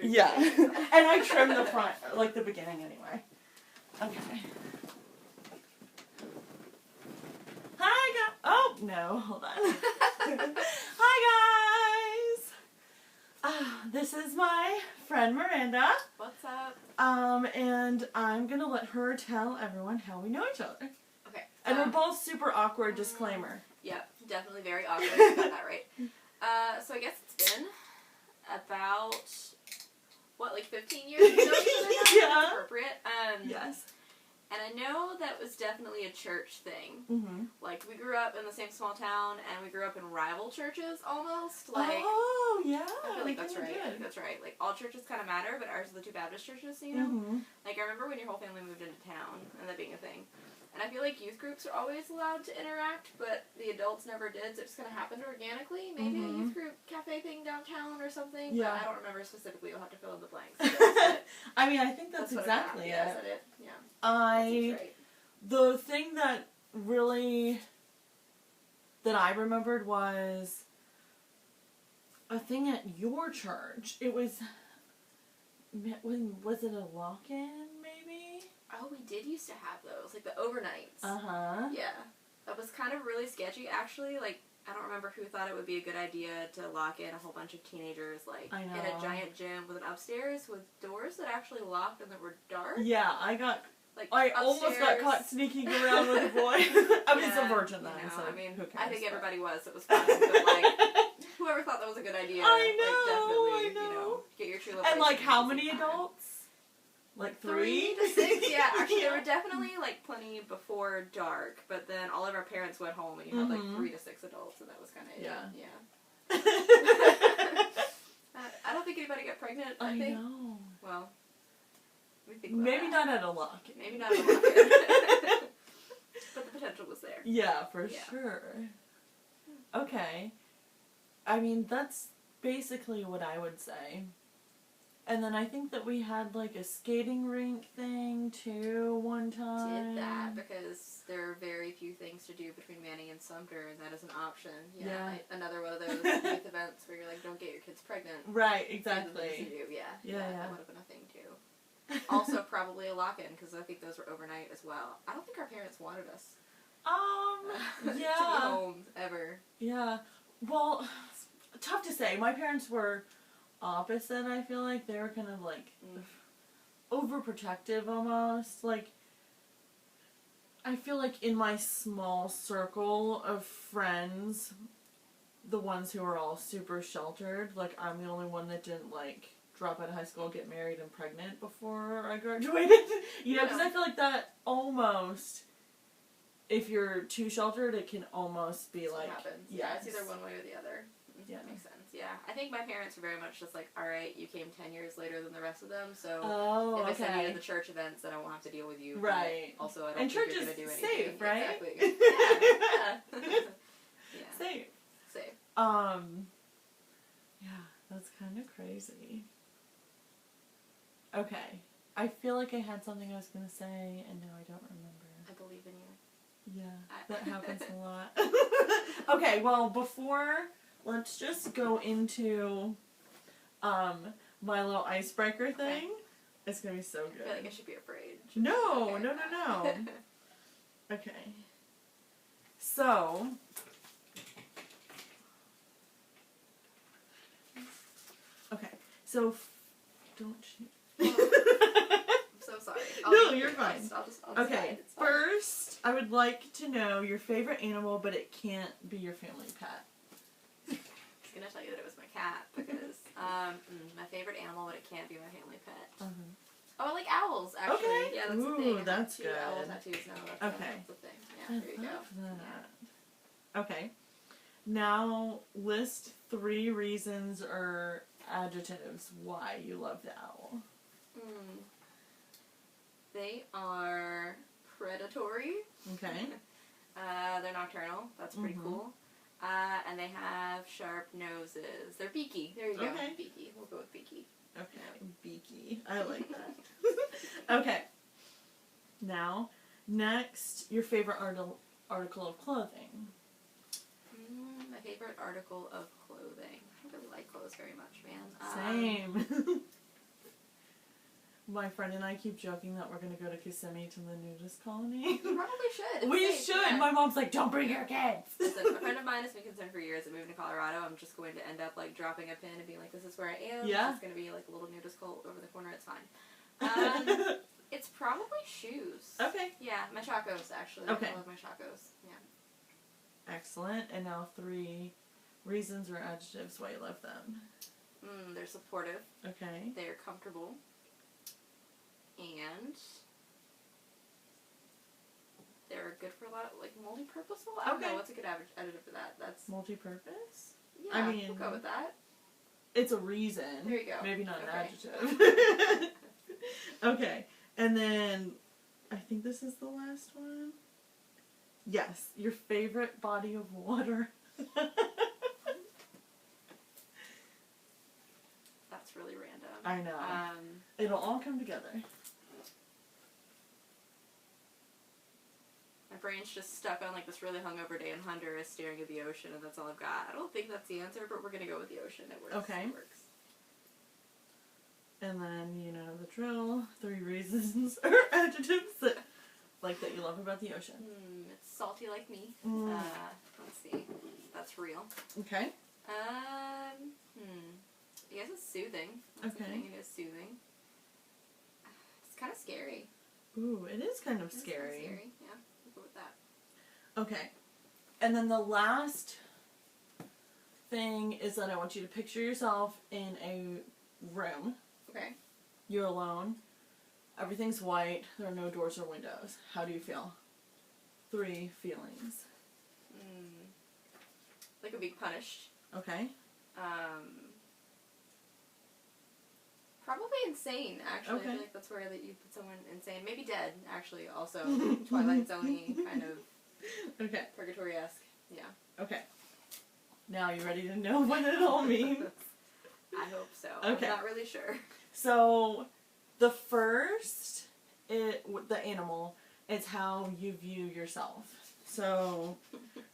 your Yeah. face. And I trim the front, like the beginning anyway. Okay. Hi, guys. Oh, no. Hold on. Hi, guys. This is my friend Miranda. What's up? And I'm going to let her tell everyone how we know each other. Okay. And we're both super awkward, disclaimer. Yep, definitely very awkward. You got that right. So I guess it's been about, what, like 15 years ago? Yeah. Appropriate. Yes. And I know that was definitely a church thing. Mm-hmm. Like, we grew up in the same small town, and we grew up in rival churches, almost. Like, oh, yeah. I feel like that's right. I Did. think that's right. Like, all churches kind of matter, but ours are the two Baptist churches, you know? Mm-hmm. Like, I remember when your whole family moved into town, and that being a thing. And I feel like youth groups are always allowed to interact, but the adults never did, so it just kind of happened organically. Maybe a youth group cafe thing downtown or something, yeah. but I don't remember specifically. You'll have to fill in the blanks. So I mean, I think that's exactly it. Yeah, is that it? Yeah. The thing that really, that I remembered was a thing at your church. It was it a lock-in, maybe? Oh, we did used to have those, like the overnights. Uh-huh. Yeah. That was kind of really sketchy, actually. Like, I don't remember who thought it would be a good idea to lock in a whole bunch of teenagers, like, in a giant gym with an upstairs with doors that actually locked and that were dark. Yeah, I upstairs. almost got caught sneaking around with a boy. I mean, it's a virgin then, so I mean, who cares? I think everybody was. It was fun, but, like, whoever thought that was a good idea, I know. You know, get your true love. And, like, how many adults? Like 3 to 6? Yeah, actually, there were definitely, like, plenty before dark, but then all of our parents went home, and you had, like, 3 to 6 adults, and that was kind of Yeah. I don't think anybody got pregnant, I think. know. Well, let me think about maybe that. not at a lock-in. Maybe not at a lock-in. But the potential was there. Yeah, for sure. Okay. I mean, that's basically what I would say. And then I think that we had, like, a skating rink thing, too, one time. Did that, because there are very few things to do between Manning and Sumter, and that is an option. Yeah. Another one of those youth events where you're like, don't get your kids pregnant. Right, exactly. Yeah, yeah. That would have been a thing, too. Also, probably a lock-in, because I think those were overnight as well. I don't think our parents wanted us. Yeah. To be home, ever. Yeah. Well, tough to say. My parents were opposite, I feel like. They were kind of, like, overprotective almost. Like, I feel like in my small circle of friends, the ones who are all super sheltered, like, I'm the only one that didn't, like, drop out of high school, get married and pregnant before I graduated. You know, because I feel like that almost, if you're too sheltered, it can almost be like, happens. Yeah, it's either one way or the other. Yeah, makes sense. Yeah, I think my parents were very much just like, all right, you came 10 years later than the rest of them, so if I send you to the church events, then I won't have to deal with you. Right. Also, I don't think you're going to do anything. Safe, right? Exactly. Yeah. Safe. Yeah, that's kind of crazy. Okay. I feel like I had something I was going to say, and now I don't remember. I believe in you. Yeah, that happens a lot. Okay, well, let's just go into my little icebreaker thing. It's going to be so good. I feel like I should be afraid. No. Okay. So, don't shoot. I'm so sorry. No, you're fine. I'll just okay, first, I would like to know your favorite animal, but it can't be your family pet. I was going to tell you that it was my cat, because my favorite animal, but it can't be my family pet. Oh, I like owls, actually. Okay. Yeah, that's the thing. Ooh, that's good. Owl tattoos now. That's the thing. Yeah, there you go. Yeah. Okay. Now, list 3 reasons or adjectives why you love the owl. They are predatory. Okay. They're nocturnal. That's pretty cool. And they have sharp noses. They're beaky. There you go. Okay. Beaky. We'll go with beaky. Okay. Beaky. I like that. Okay. Now, next, your favorite article of clothing. My favorite article of clothing. I don't really like clothes very much, man. Same. My friend and I keep joking that we're going to go to Kissimmee to the nudist colony. You probably should. We It's safe, should. yeah. My mom's like, don't bring your kids. Listen, a friend of mine has been concerned for years that moving to Colorado, I'm just going to end up like dropping a pin and being like, this is where I am. Yeah. It's going to be like a little nudist cult over the corner. It's fine. It's probably shoes. Okay. Yeah, my Chacos, actually. Okay. I love my Chacos. Yeah. Excellent. And now 3 reasons or adjectives why you love them. They're supportive. Okay. They're comfortable. And they're good for a lot of, like, multi-purposeful? I don't know. What's a good adjective for that? That's... Multi-purpose? Yeah, I mean, we'll go with that. It's a reason. There you go. Maybe not an Okay. adjective. Okay. And then, I think this is the last one. Yes. Your favorite body of water. That's really random. I know. It'll all come together. My brain's just stuck on like this really hungover day in Honduras staring at the ocean, and that's all I've got. I don't think that's the answer, but we're gonna go with the ocean. It works. Okay. It works. And then, you know the drill. 3 reasons or adjectives that you love about the ocean. It's salty like me. Let's see. That's real. Okay. I guess it's soothing. That's the Okay. thing. It is soothing. It's kind of scary. Ooh, it is kind of It's scary. kind of scary. Yeah, we'll go with that. Okay. And then the last thing is that I want you to picture yourself in a room. Okay. You're alone. Everything's white. There are no doors or windows. How do you feel? 3 feelings. Like being punished. Okay. Probably insane, actually. Okay. I feel like that's where that you put someone insane. Maybe dead, actually, also. Twilight Zone-y, kind of Okay. purgatory-esque. Yeah. Okay. Now you ready to know what it all means? I hope so. Okay. I'm not really sure. So, the first, the animal, is how you view yourself. So,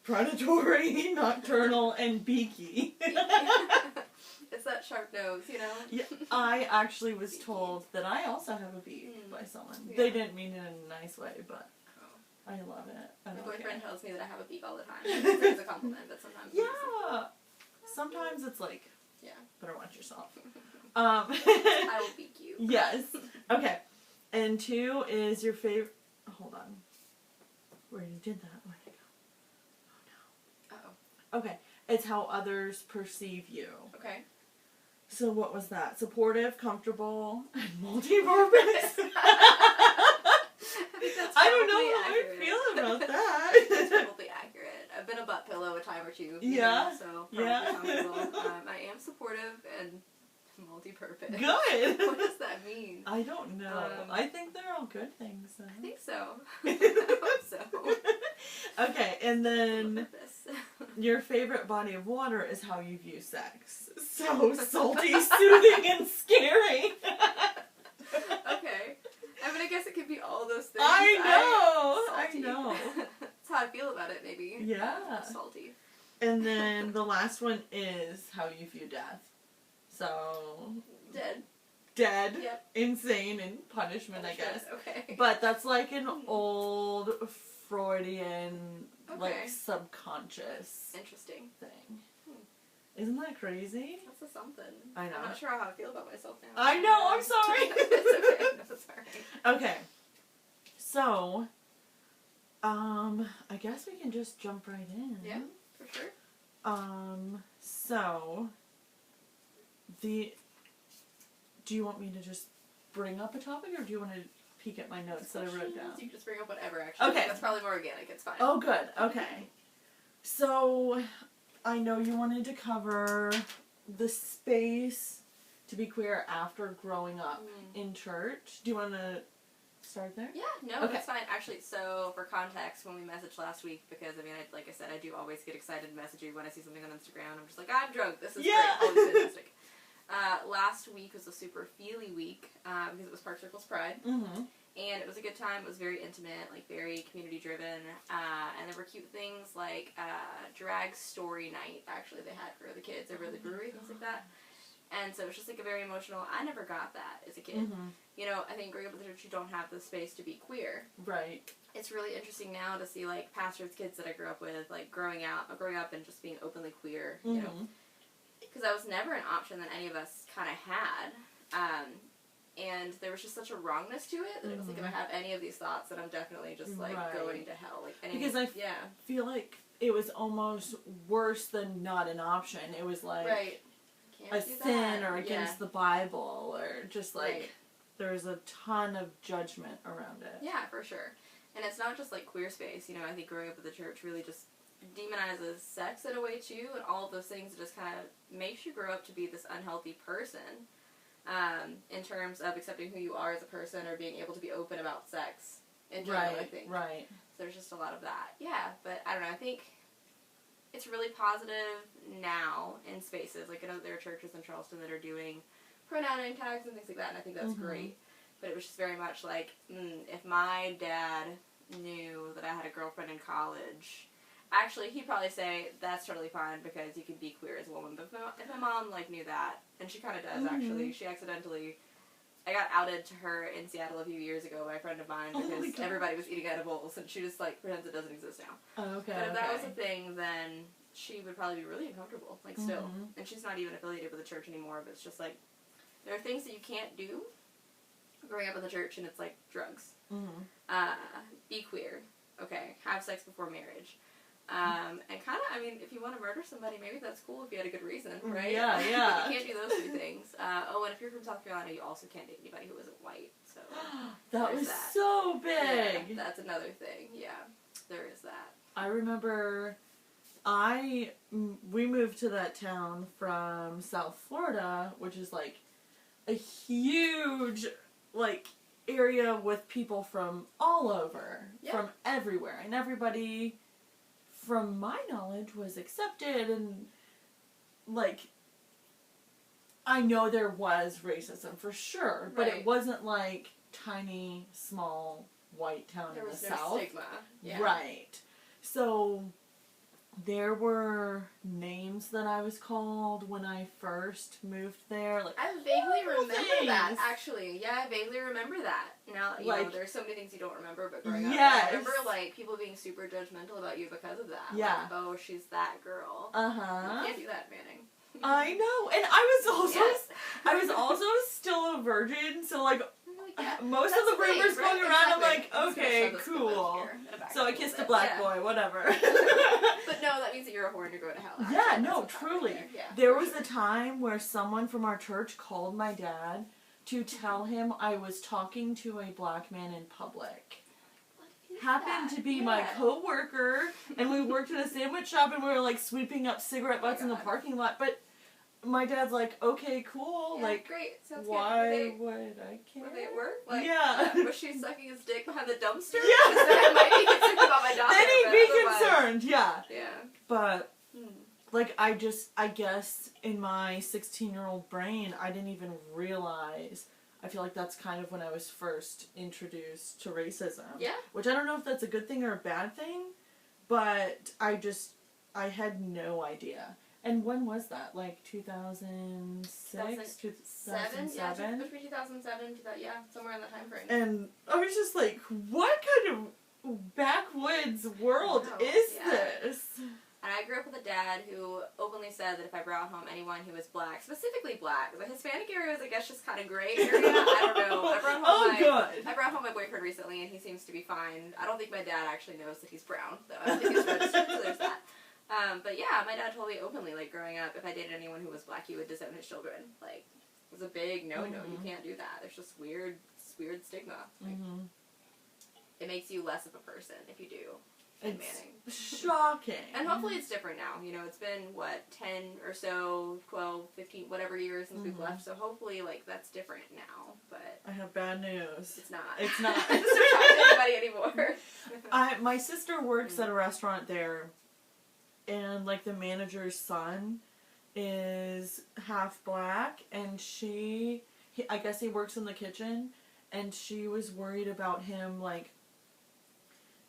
predatory, nocturnal, and beaky. It's that sharp nose, you know? Yeah, I actually was told that I also have a beak by someone. Yeah. They didn't mean it in a nice way, but I love it. I My don't boyfriend care. tells me that I have a beak all the time. It's a compliment, but sometimes Yeah! Sometimes it's like, yeah. better watch yourself. I will beak you. Yes. Okay. And 2 is your favorite... Hold on. We already did that. Where'd it go? Oh, no. Uh-oh. Okay. It's how others perceive you. Okay. So what was that? Supportive, comfortable, and multi-purpose? I don't know how I feel about that. That's probably accurate. I've been a butt pillow a time or two. Yeah. Know, so probably comfortable. I am supportive and multi-purpose. Good. What does that mean? I don't know. I think they're all good things. So. I think so. I hope so. Okay, and then Purpose. your favorite body of water is how you view sex. So salty, soothing, and scary. Okay. I mean, I guess it could be all those things. I Salty. know. That's how I feel about it, maybe. Yeah. Salty. And then the last one is how you view death. So... Dead. Dead. Yep. Insane and punishment, I guess. Okay. But that's like an old Freudian, like, Okay. subconscious Interesting. thing. Isn't that crazy? That's a something. I know. I'm not sure how I feel about myself now. I know, I'm sorry. It's okay. No, it's alright. Okay. So, I guess we can just jump right in. Yeah, for sure. So, do you want me to just bring up a topic, or do you want to peek at my notes that I wrote down? You can just bring up whatever, actually. Okay. That's probably more organic. It's fine. Oh, good. Okay. So, I know you wanted to cover the space to be queer after growing up in church. Do you want to start there? Yeah, no, Okay. that's fine. Actually, so for context, when we messaged last week, because I mean, like I said, I do always get excited and message you when I see something on Instagram. I'm just like, I'm drunk. This is Yeah. great. Always fantastic. Last week was a super feely week because it was Park Circle's Pride. Mm-hmm. And it was a good time. It was very intimate, like very community driven. And there were cute things like drag story night, actually, they had for the kids over the brewery, things like that. And so it's just, like, a very emotional, I never got that as a kid. Mm-hmm. You know, I think growing up in the church, you don't have the space to be queer. Right. It's really interesting now to see, like, pastors' kids that I grew up with, like, growing up and just being openly queer, you know. Because that was never an option that any of us kind of had. And there was just such a wrongness to it that it was like, if I have any of these thoughts, then I'm definitely just, like, going to hell. Like, because I feel like it was almost worse than not an option. It was like a sin or against the Bible or just like there's a ton of judgment around it. Yeah, for sure. And it's not just, like, queer space. You know, I think growing up in the church really just demonizes sex in a way, too, and all of those things just kind of makes you grow up to be this unhealthy person. In terms of accepting who you are as a person or being able to be open about sex in general, I think. Right. So there's just a lot of that. Yeah, but I don't know, I think it's really positive now in spaces. Like, I know there are churches in Charleston that are doing pronoun name tags and things like that, and I think that's great. But it was just very much like, if my dad knew that I had a girlfriend in college, actually, he'd probably say, that's totally fine because you can be queer as a woman. But if my mom, like, knew that, and she kind of does, actually, she accidentally, I got outed to her in Seattle a few years ago by a friend of mine because everybody was eating edibles, and she just, like, pretends it doesn't exist now. Oh, okay. But if that was a thing, then she would probably be really uncomfortable, like, still. And she's not even affiliated with the church anymore, but it's just, like, there are things that you can't do growing up in the church, and it's, like, drugs. Be queer. Okay. Have sex before marriage. And kind of, I mean, if you want to murder somebody, maybe that's cool if you had a good reason, right? Yeah. You can't do those two things. And if you're from South Carolina, you also can't date anybody who isn't white, so... that was so big! Yeah, that's another thing, yeah. There is that. I remember we moved to that town from South Florida, which is, like, a huge, like, area with people from all over, from everywhere, and everybody... from my knowledge, was accepted, and, like, I know there was racism, for sure, but it wasn't, like, tiny, small, white town in the South. There was no stigma. Yeah. Right. So, there were names that I was called when I first moved there. Like, I vaguely remember that, actually. Yeah, I vaguely remember that. Now, you know, there's so many things you don't remember, but growing up, I remember, like, people being super judgmental about you because of that. Yeah. Like, oh, she's that girl. You can't do that, Manning. I know, and I was also still a virgin, so, like, most of the rumors going around, I'm like, okay, cool. So I kissed a black boy, whatever. But no, that means that you're a whore and you're going to hell. Actually. Yeah, no, truly. There was a time where someone from our church called my dad to tell him I was talking to a black man in public. Happened to be my co-worker, and we worked in a sandwich shop, and we were, like, sweeping up cigarette butts in the parking lot, but my dad's like, okay, cool, like, great. Sounds why good. would I care? Were they at work? Like, was she sucking his dick behind the dumpster? Yeah. Then I might be concerned about my daughter. Then he'd be concerned, yeah. But, like, I guess in my 16-year-old brain, I didn't even realize. I feel like that's kind of when I was first introduced to racism. Yeah. Which I don't know if that's a good thing or a bad thing, but I had no idea. And when was that? Like 2006? 2007? Yeah, between 2007 to that, somewhere in that time frame. And I was just like, what kind of backwoods world is this? And I grew up with a dad who openly said that if I brought home anyone who was black, specifically black, the Hispanic area was, I guess, just kind of gray area. I don't know. I brought home my boyfriend recently, and he seems to be fine. I don't think my dad actually knows that he's brown, though. I don't think he's registered, so there's that. But yeah, my dad told me openly, like, growing up, if I dated anyone who was black, he would disown his children. Like, it was a big no-no. You can't do that. There's just weird stigma. Like, it makes you less of a person if you do. It's shocking. And hopefully it's different now. You know, it's been, 10 or so, 12, 15, whatever years since we've left, so hopefully, like, that's different now, but... I have bad news. It's not. It's not. It's not talking to anybody anymore. My sister works at a restaurant there, and, like, the manager's son is half black, and I guess he works in the kitchen, and she was worried about him, like,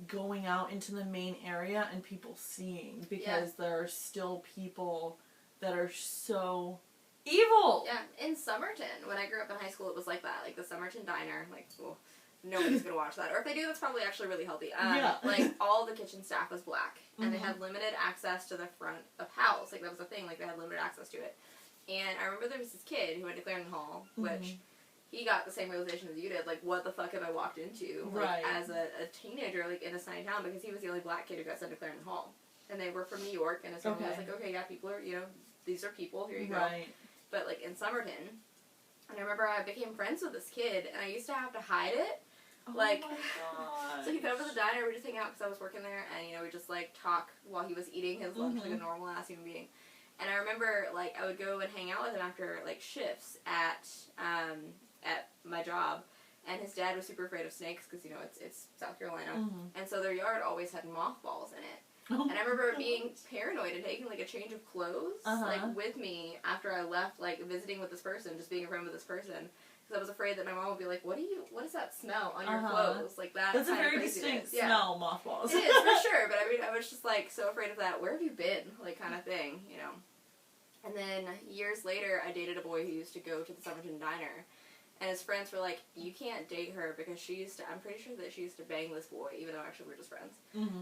going out into the main area and people seeing, because there are still people that are so Evil! Yeah, in Somerton, when I grew up in high school, it was like that. Like, the Somerton Diner, like, well, nobody's gonna watch that. Or if they do, that's probably actually really healthy. Yeah. Like, all the kitchen staff was black. And they Mhm. had limited access to the front of house. Like, that was the thing. Like, they had limited access to it. And I remember there was this kid who went to Clarendon Hall, which he got the same realization as you did. Like, what the fuck have I walked into? Like, Right. as a teenager, like, in a tiny town, because he was the only black kid who got sent to Clarendon Hall. And they were from New York, and his family was like, okay, yeah, people are, you know, these are people, here you go. Right. But, like, in Somerton, and I remember I became friends with this kid, and I used to have to hide it. Oh Like, my god. so he'd come to the diner, we'd just hang out because I was working there, and, you know, we'd just, like, talk while he was eating his lunch like a normal-ass human being. And I remember, like, I would go and hang out with him after, like, shifts at my job, and his dad was super afraid of snakes because, you know, it's South Carolina, and so their yard always had mothballs in it. Oh And I remember being paranoid and taking, like, a change of clothes, like, with me after I left, like, visiting with this person, just being a friend with this person. Because I was afraid that my mom would be like, what is that smell on your clothes? Like, that's a very craziness. distinct smell, mothballs. It is, for sure. But, I mean, I was just, like, so afraid of that. Where have you been? Like, kind of thing, you know. And then, years later, I dated a boy who used to go to the Somerton Diner. And his friends were like, you can't date her because I'm pretty sure that she used to bang this boy, even though actually we're just friends.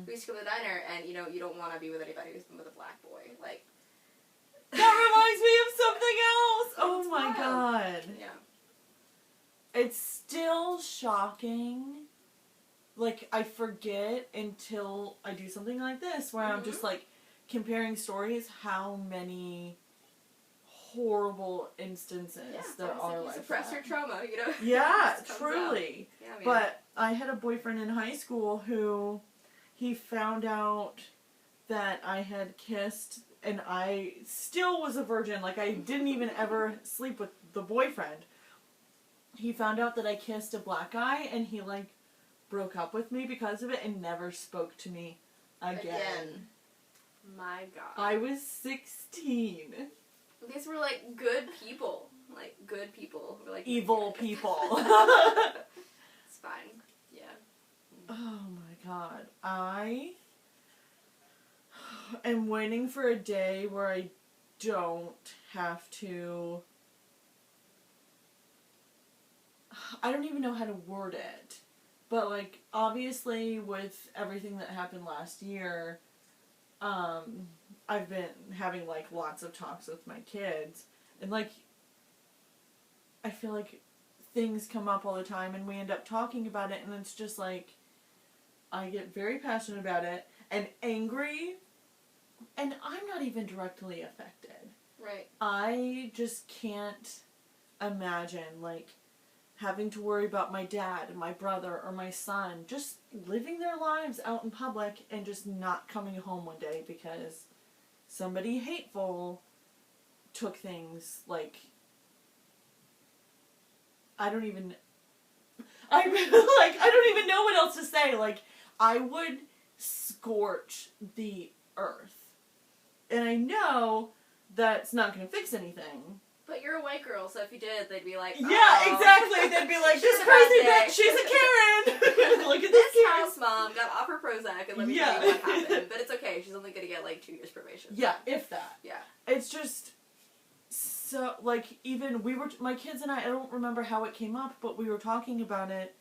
We used to go to the diner, and, you know, you don't want to be with anybody who's been with a black boy. Like, that reminds me of something else! Oh my wild. god. Yeah. It's still shocking. Like, I forget until I do something like this, where I'm just, like, comparing stories, how many horrible instances there are like suppress that. your trauma, you know? Yeah, truly. Yeah, man. But I had a boyfriend in high school who he found out that I had kissed, and I still was a virgin. Like, I didn't even ever sleep with the boyfriend. He found out that I kissed a black guy, and he, like, broke up with me because of it and never spoke to me again. My God. I was 16. These were, like, good people. Like, good people. Who were, like, Evil people. It's fine. Yeah. Oh my god. I am waiting for a day where I don't have to... I don't even know how to word it. But, like, obviously with everything that happened last year, I've been having, like, lots of talks with my kids. And, like, I feel like things come up all the time and we end up talking about it, and it's just, like, I get very passionate about it and angry, and I'm not even directly affected. Right. I just can't imagine, like, having to worry about my dad and my brother or my son just living their lives out in public and just not coming home one day because somebody hateful took things, like, I don't even know what else to say. Like, I would scorch the earth. And I know that's not going to fix anything. But you're a white girl, so if you did, they'd be like, oh. Yeah, exactly. They'd be like, this crazy bitch, she's a Karen. Look at This this house mom got off her Prozac and let me tell you what happened. But it's okay, she's only going to get, like, 2 years probation. Yeah, if that. Yeah. It's just... So, like, even my kids and I don't remember how it came up, but we were talking about it,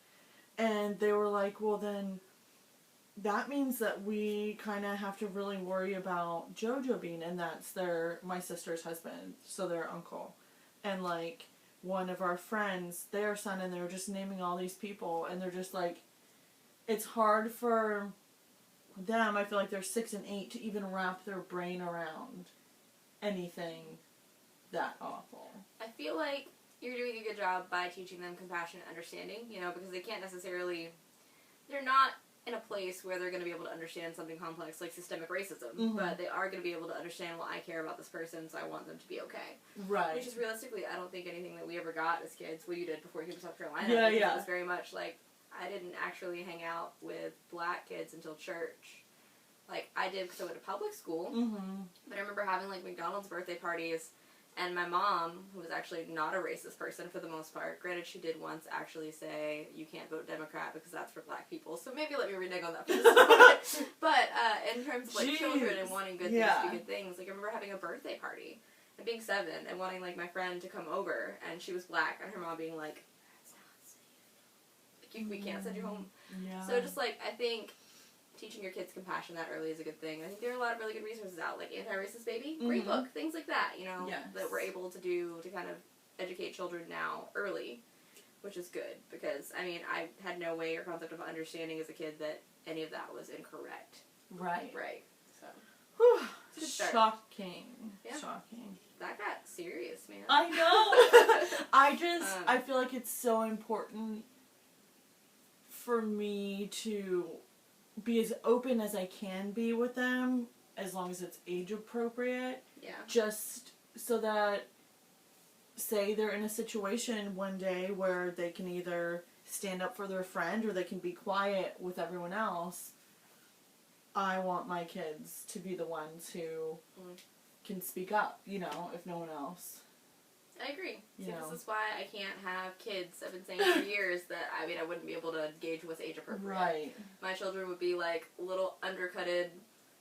and they were like, well, then, that means that we kind of have to really worry about JoJo Bean, and that's my sister's husband, so their uncle. And, like, one of our friends, their son, and they were just naming all these people, and they're just like, it's hard for them, I feel like they're 6 and 8, to even wrap their brain around anything that awful. I feel like you're doing a good job by teaching them compassion and understanding, you know, because they can't necessarily, they're not in a place where they're going to be able to understand something complex like systemic racism, but they are going to be able to understand, well, I care about this person, so I want them to be okay. Right. Which is realistically, I don't think anything that we ever got as kids, what you did before you came to South Carolina. Yeah, It was very much like, I didn't actually hang out with black kids until church. Like, I did because I went to public school, but I remember having, like, McDonald's birthday parties. And my mom, who was actually not a racist person for the most part, granted she did once actually say, you can't vote Democrat because that's for black people, so maybe let me renege on that for but in terms of, like, children and wanting good things to be good things, like, I remember having a birthday party, being 7 and wanting, like, my friend to come over, and she was black, and her mom being like, that's not safe. Like, we can't send you home. Yeah. So just, like, I think teaching your kids compassion that early is a good thing. I think there are a lot of really good resources out, like Anti-Racist Baby, great book, things like that, you know, that we're able to do to kind of educate children now early, which is good, because, I mean, I had no way or concept of understanding as a kid that any of that was incorrect. Right. Right. So. Whew. It's a good start. Shocking. Yeah. Shocking. That got serious, man. I know. I feel like it's so important for me to be as open as I can be with them, as long as it's age appropriate. Yeah. Just so that, say they're in a situation one day where they can either stand up for their friend or they can be quiet with everyone else. I want my kids to be the ones who can speak up, you know, if no one else. I agree. You know. This is why I can't have kids. I've been saying for years that, I mean, I wouldn't be able to gauge what's age appropriate. Right. My children would be, like, little undercutted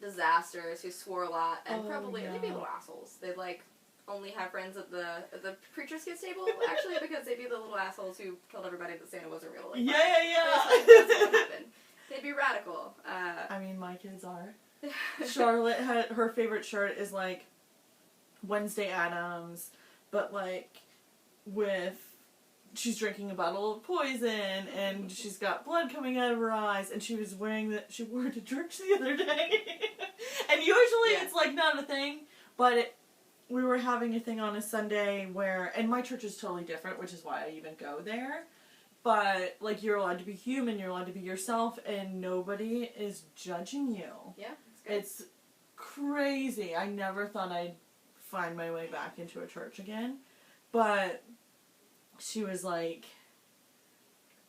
disasters who swore a lot, and they'd be little assholes. They'd, like, only have friends at the preacher's kids table, actually, because they'd be the little assholes who told everybody that Santa wasn't real. Like, that's what happened. They'd be radical. I mean, my kids are. Charlotte her favorite shirt is, like, Wednesday Addams, but, like, she's drinking a bottle of poison, and she's got blood coming out of her eyes, and she wore it to church the other day. And usually it's, like, not a thing, but we were having a thing on a Sunday and my church is totally different, which is why I even go there, but, like, you're allowed to be human, you're allowed to be yourself, and nobody is judging you. Yeah, it's crazy. I never thought I'd find my way back into a church again, but she was like,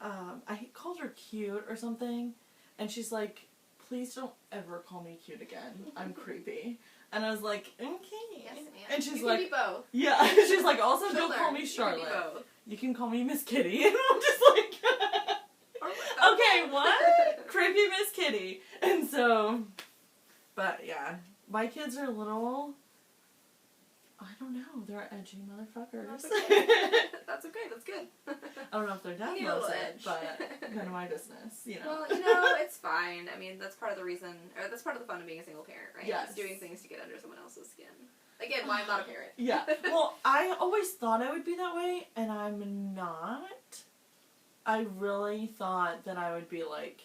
I called her cute or something, and she's like, please don't ever call me cute again. I'm creepy. And I was like, okay. Yes, and she's you like, can be both. Yeah, she's like, also don't call me Charlotte. You can call me Miss Kitty. And I'm just like, okay, what? Creepy Miss Kitty. And so, but yeah, my kids are little, I don't know, they're edgy motherfuckers. That's okay. That's okay, that's good. I don't know if their dad loves it, but none of my business, you know. Well, you know, it's fine. I mean, that's part of the reason, or that's part of the fun of being a single parent, right? Yes. It's doing things to get under someone else's skin. Again, why I'm not a parent. Yeah. Well, I always thought I would be that way, and I'm not. I really thought that I would be, like,